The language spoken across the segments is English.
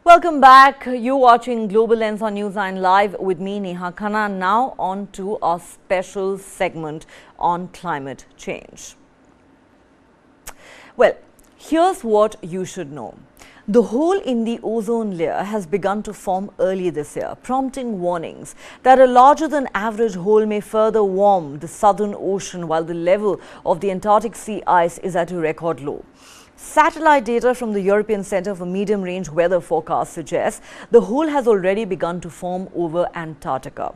Welcome back. You're watching Global Lens on News9 Live with me, Neha Khanna. Now on to our special segment on climate change. Well, here's what you should know. The hole in the ozone layer has begun to form early this year, prompting warnings that a larger than average hole may further warm the southern ocean while the level of the Antarctic sea ice is at a record low. Satellite data from the European Centre for Medium-Range Weather Forecast suggests the hole has already begun to form over Antarctica.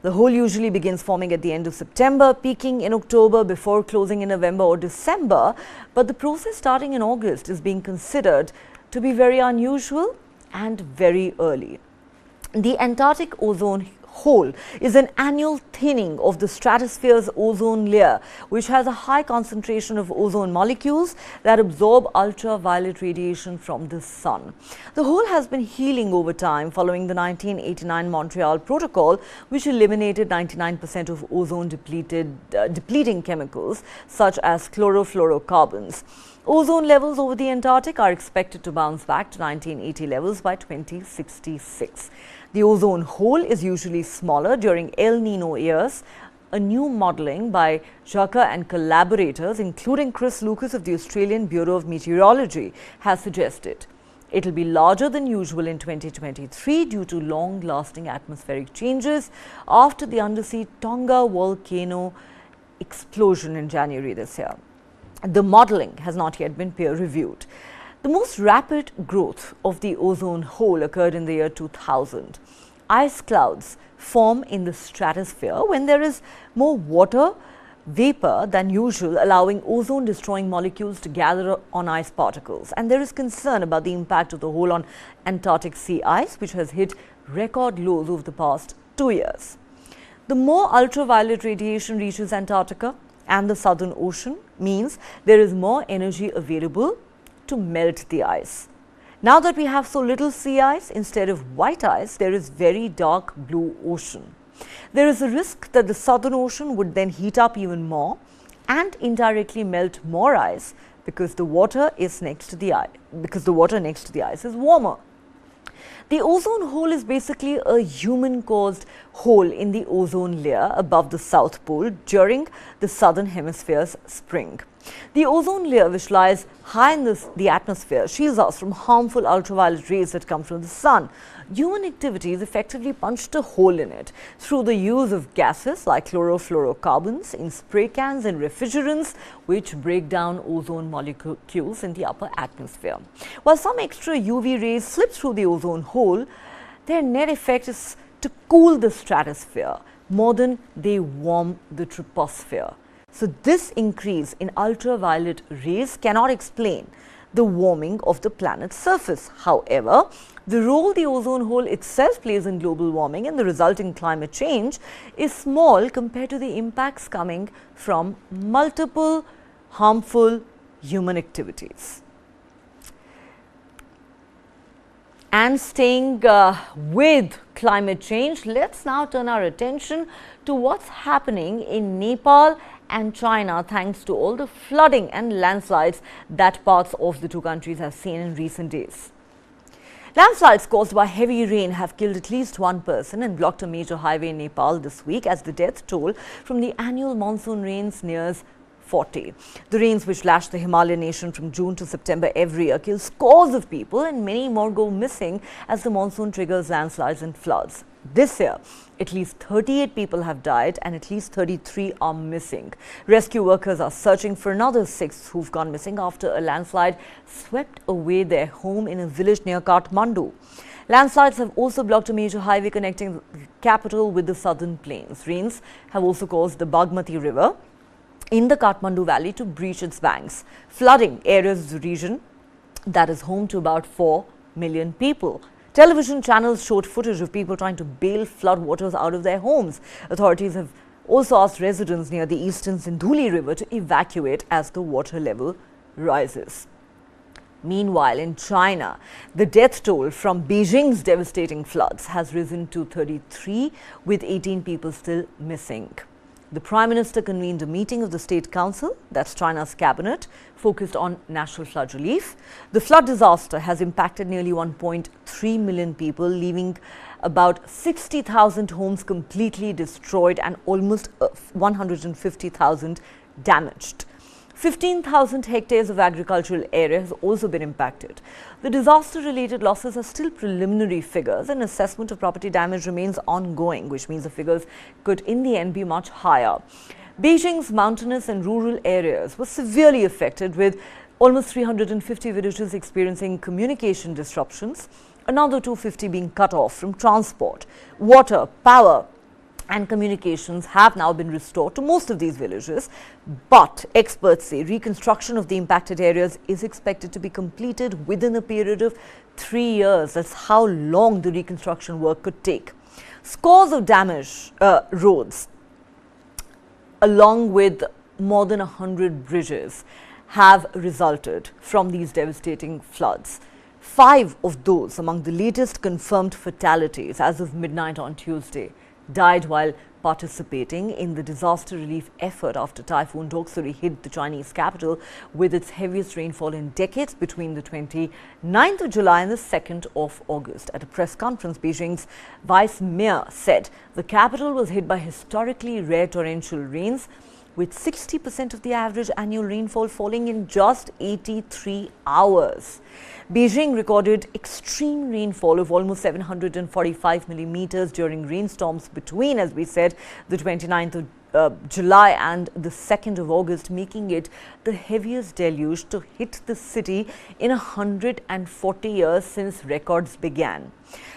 The hole usually begins forming at the end of September, peaking in October before closing in November or December, but the process starting in August is being considered to be very unusual and very early. The Antarctic ozone hole is an annual thinning of the stratosphere's ozone layer, which has a high concentration of ozone molecules that absorb ultraviolet radiation from the sun. The hole has been healing over time following the 1989 Montreal Protocol, which eliminated 99% of ozone depleting chemicals such as chlorofluorocarbons. Ozone levels over the Antarctic are expected to bounce back to 1980 levels by 2066. The ozone hole is usually smaller during El Nino years. A new modelling by Jaka and collaborators, including Chris Lucas of the Australian Bureau of Meteorology, has suggested it will be larger than usual in 2023 due to long-lasting atmospheric changes after the undersea Tonga volcano explosion in January this year. The modelling has not yet been peer-reviewed. The most rapid growth of the ozone hole occurred in the year 2000. Ice clouds form in the stratosphere when there is more water vapor than usual, allowing ozone-destroying molecules to gather on ice particles. And there is concern about the impact of the hole on Antarctic sea ice, which has hit record lows over the past 2 years. The more ultraviolet radiation reaches Antarctica and the southern ocean means there is more energy available to melt the ice. Now that we have so little sea ice, instead of white ice, there is very dark blue ocean. There is a risk that the southern ocean would then heat up even more and indirectly melt more ice because the water next to the ice is warmer. The ozone hole is basically a human-caused hole in the ozone layer above the South Pole during the southern hemisphere's spring. The ozone layer, which lies high in the atmosphere, shields us from harmful ultraviolet rays that come from the sun. Human activities effectively punched a hole in it through the use of gases like chlorofluorocarbons in spray cans and refrigerants, which break down ozone molecules in the upper atmosphere. While some extra UV rays slip through the ozone hole, their net effect is to cool the stratosphere more than they warm the troposphere. So this increase in ultraviolet rays cannot explain the warming of the planet's surface. However, the role the ozone hole itself plays in global warming and the resulting climate change is small compared to the impacts coming from multiple harmful human activities. And staying with climate change, let's now turn our attention to what's happening in Nepal and China, thanks to all the flooding and landslides that parts of the two countries have seen in recent days. Landslides caused by heavy rain have killed at least one person and blocked a major highway in Nepal this week as the death toll from the annual monsoon rains nears 40. The rains, which lash the Himalayan nation from June to September every year, kill scores of people and many more go missing as the monsoon triggers landslides and floods. This year, at least 38 people have died and at least 33 are missing. Rescue workers are searching for another 6 who've gone missing after a landslide swept away their home in a village near Kathmandu. Landslides have also blocked a major highway connecting the capital with the southern plains. Rains have also caused the Bagmati River in the Kathmandu Valley to breach its banks, flooding areas of the region that is home to about 4 million people. Television channels showed footage of people trying to bail floodwaters out of their homes. Authorities have also asked residents near the eastern Sindhuli River to evacuate as the water level rises. Meanwhile, in China, the death toll from Beijing's devastating floods has risen to 33, with 18 people still missing. The Prime Minister convened a meeting of the State Council, that's China's cabinet, focused on national flood relief. The flood disaster has impacted nearly 1.3 million people, leaving about 60,000 homes completely destroyed and almost 150,000 damaged. 15,000 hectares of agricultural area has also been impacted. The disaster-related losses are still preliminary figures, and assessment of property damage remains ongoing, which means the figures could in the end be much higher. Beijing's mountainous and rural areas were severely affected, with almost 350 villages experiencing communication disruptions, another 250 being cut off from transport. Water, power and communications have now been restored to most of these villages, but experts say reconstruction of the impacted areas is expected to be completed within a period of 3 years. That's how long the reconstruction work could take. Scores of damaged roads, along with more than 100 bridges, have resulted from these devastating floods. 5 of those among the latest confirmed fatalities as of midnight on Tuesday died while participating in the disaster relief effort after Typhoon Doksuri hit the Chinese capital with its heaviest rainfall in decades between the 29th of July and the 2nd of August. At a press conference, Beijing's vice mayor said the capital was hit by historically rare torrential rains, with 60% of the average annual rainfall falling in just 83 hours. Beijing recorded extreme rainfall of almost 745 millimeters during rainstorms between, as we said, the 29th of July and the 2nd of August, making it the heaviest deluge to hit the city in 140 years since records began.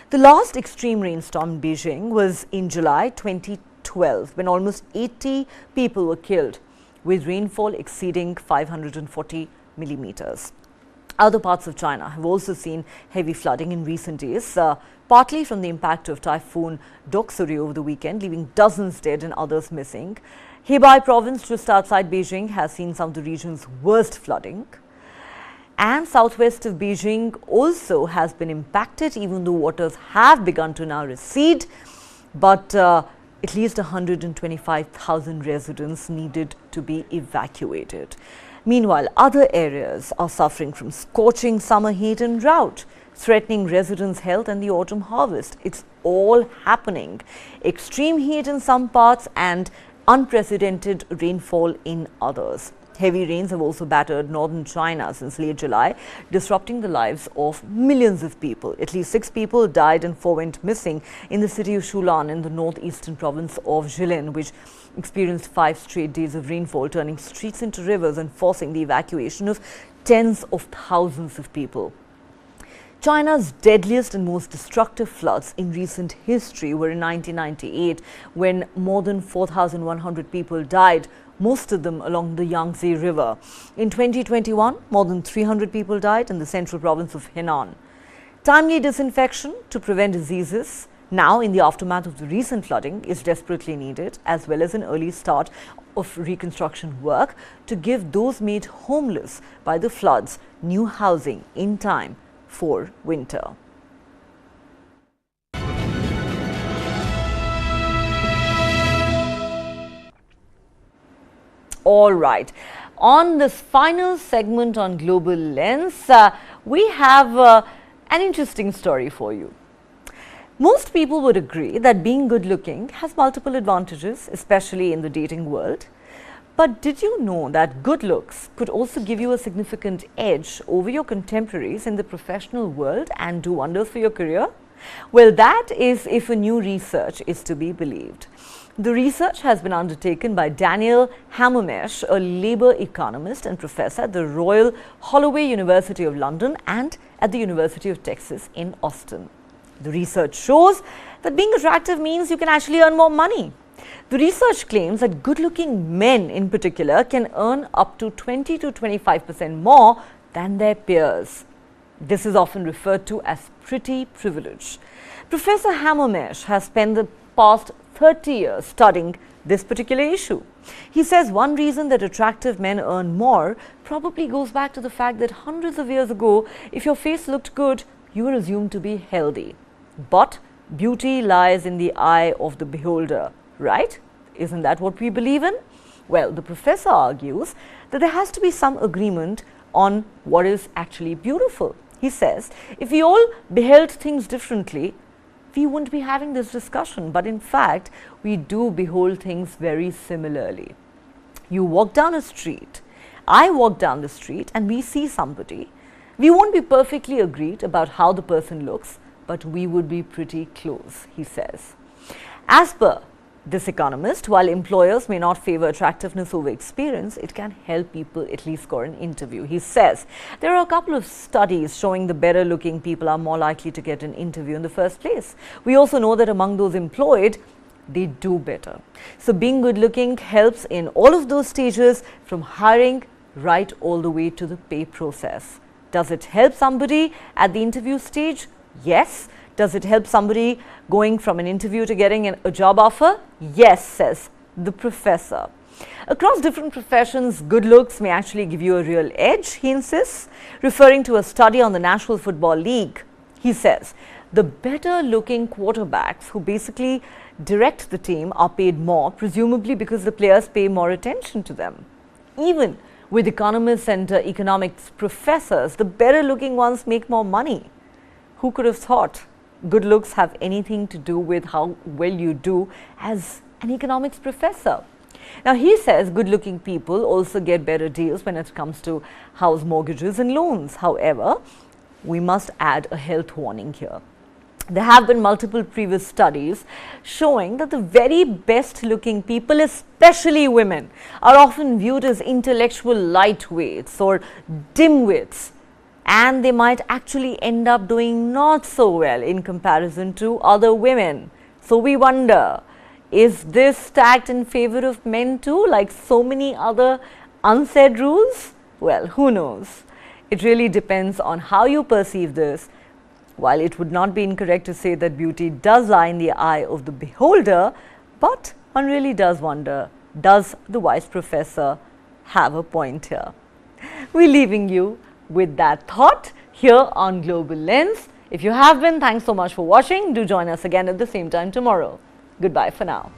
The last extreme rainstorm in Beijing was in July 2012, when almost 80 people were killed, with rainfall exceeding 540 millimeters. Other parts of China have also seen heavy flooding in recent days, partly from the impact of Typhoon Doksuri over the weekend, leaving dozens dead and others missing. Hebei province, just outside Beijing, has seen some of the region's worst flooding. And southwest of Beijing also has been impacted, even though waters have begun to now recede. But at least 125,000 residents needed to be evacuated. Meanwhile, other areas are suffering from scorching summer heat and drought, threatening residents' health and the autumn harvest. It's all happening. Extreme heat in some parts and unprecedented rainfall in others. Heavy rains have also battered northern China since late July, disrupting the lives of millions of people. At least 6 people died and 4 went missing in the city of Shulan in the northeastern province of Jilin, which experienced 5 straight days of rainfall, turning streets into rivers and forcing the evacuation of tens of thousands of people. China's deadliest and most destructive floods in recent history were in 1998, when more than 4,100 people died, most of them along the Yangtze River. In 2021, more than 300 people died in the central province of Henan. Timely disinfection to prevent diseases now in the aftermath of the recent flooding is desperately needed, as well as an early start of reconstruction work to give those made homeless by the floods new housing in time for winter. All right, on this final segment on Global Lens, we have an interesting story for you. Most people would agree that being good looking has multiple advantages, especially in the dating world. But did you know that good looks could also give you a significant edge over your contemporaries in the professional world and do wonders for your career? Well, that is if a new research is to be believed. The research has been undertaken by Daniel Hammermesh, a labour economist and professor at the Royal Holloway University of London and at the University of Texas in Austin. The research shows that being attractive means you can actually earn more money. The research claims that good-looking men in particular can earn up to 20 to 25% more than their peers. This is often referred to as pretty privilege. Professor Hammermesh has spent the past 30 years studying this particular issue. He says one reason that attractive men earn more probably goes back to the fact that hundreds of years ago, if your face looked good, you were assumed to be healthy. But beauty lies in the eye of the beholder, right? Isn't that what we believe in? Well, the professor argues that there has to be some agreement on what is actually beautiful. He says, if we all beheld things differently, we wouldn't be having this discussion. But in fact, we do behold things very similarly. You walk down a street, I walk down the street, and we see somebody. We won't be perfectly agreed about how the person looks, but we would be pretty close, he says. As per this economist, while employers may not favor attractiveness over experience, it can help people at least score an interview. He says there are a couple of studies showing the better looking people are more likely to get an interview in the first place. We also know that among those employed, they do better. So being good looking helps in all of those stages, from hiring right all the way to the pay process. Does it help somebody at the interview stage? Yes. Does it help somebody going from an interview to getting a job offer? Yes, says the professor. Across different professions, good looks may actually give you a real edge, he insists, referring to a study on the National Football League. He says the better looking quarterbacks who basically direct the team are paid more, presumably because the players pay more attention to them. Even with economists and economics professors, the better looking ones make more money. Who could have thought good looks have anything to do with how well you do as an economics professor? Now, he says good looking people also get better deals when it comes to house mortgages and loans. However, we must add a health warning here. There have been multiple previous studies showing that the very best looking people, especially women, are often viewed as intellectual lightweights or dimwits, and they might actually end up doing not so well in comparison to other women. So we wonder, is this stacked in favor of men too, like so many other unsaid rules? Well, who knows? It really depends on how you perceive this. While it would not be incorrect to say that beauty does lie in the eye of the beholder, but one really does wonder, does the wise professor have a point here? We're leaving you with that thought here on Global Lens. If you have been, thanks so much for watching. Do join us again at the same time tomorrow. Goodbye for now.